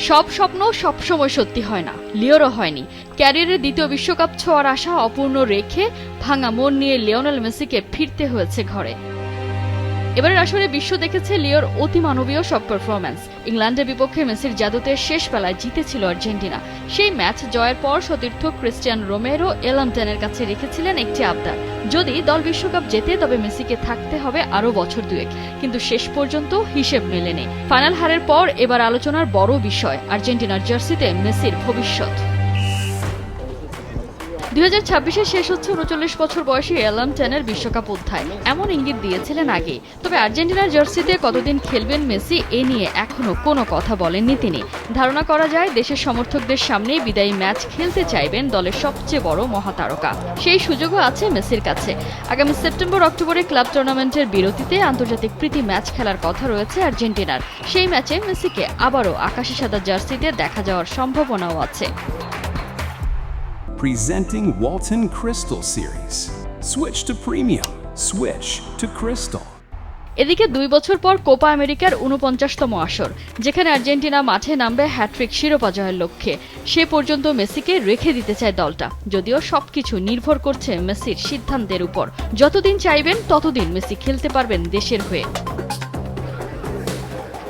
সব স্বপ্ন সবসময় সত্যি হয় না, লিওরও হয়নি। ক্যারিয়ারের দ্বিতীয় বিশ্বকাপ ছোঁয়ার আশা অপূর্ণ রেখে ভাঙা মন নিয়ে লিওনেল মেসিকে ফিরতে হয়েছে ঘরে। এবারের আসরে বিশ্ব দেখেছে লিওর অতিমানবীয় সব পারফরম্যান্স। ইংল্যান্ডের বিপক্ষে মেসির জাদুতে শেষ বেলায় জিতেছিল আর্জেন্টিনা। সেই ম্যাচ জয়ের পর সতীর্থ ক্রিস্টিয়ান রোমেরো এলামটেনের কাছে রেখেছিলেন একটি আবদার, যদি দল বিশ্বকাপ জেতে তবে মেসিকে থাকতে হবে আরও বছর দুয়েক। কিন্তু শেষ পর্যন্ত হিসেব মেলেনি। ফাইনাল হারের পর এবার আলোচনার বড় বিষয় আর্জেন্টিনার জার্সিতে মেসির ভবিষ্যৎ। 2026-এ শেষ হচ্ছে 39 বছর বয়সী এলামটেনের বিশ্বকাপ অধ্যায়, এমন ইঙ্গিত দিয়েছিলেন আগে। তবে আর্জেন্টিনার জার্সিতে কতদিন খেলবেন মেসি এ নিয়ে এখনো কোনো কথা বলেননি তিনি। ধারণা করা যায় দেশের সমর্থকদের সামনে বিদায়ী ম্যাচ খেলতে চাইবেন দলের সবচেয়ে বড় মহাতারকা। সেই সুযোগও আছে মেসির কাছে। আগামী সেপ্টেম্বর-অক্টোবরে ক্লাব টুর্নামেন্টের বিরতিতে আন্তর্জাতিক প্রীতি ম্যাচ খেলার কথা রয়েছে আর্জেন্টিনার। সেই ম্যাচে মেসিকে আবারও আকাশি সাদা জার্সিতে দেখা যাওয়ার সম্ভাবনাও আছে। Presenting Walton Crystal Series. Switch to premium. Switch to Crystal. এদিকে 2 বছর পর কোপা আমেরিকার 49তম আসর, যেখানে আর্জেন্টিনা মাঠে নামবে হ্যাট্রিক শিরোপা জয়ের লক্ষ্যে। সে পর্যন্ত মেসিকে রেখে দিতে চায় দলটা, যদিও সবকিছু নির্ভর করছে মেসির সিদ্ধান্তের উপর। যতদিন চাইবেন ততদিন মেসি খেলতে পারবেন দেশের হয়ে।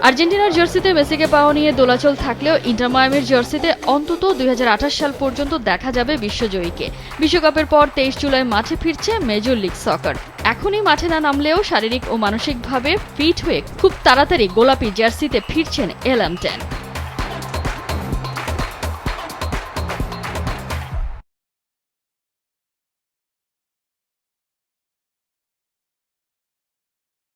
আর্জেন্টিনার জার্সিতে মেসিকে পাওয়া নিয়ে দোলাচল থাকলেও ইন্টার মায়ামির জার্সিতে অন্তত 2028 সাল পর্যন্ত দেখা যাবে বিশ্বজয়ীকে। বিশ্বকাপের পর 23 জুলাই মাঠে ফিরছে মেজর লিগ সকার। এখনই মাঠে না নামলেও শারীরিক ও মানসিকভাবে ফিট হয়ে খুব তাড়াতাড়ি গোলাপি জার্সিতে ফিরছেন এলামটেন।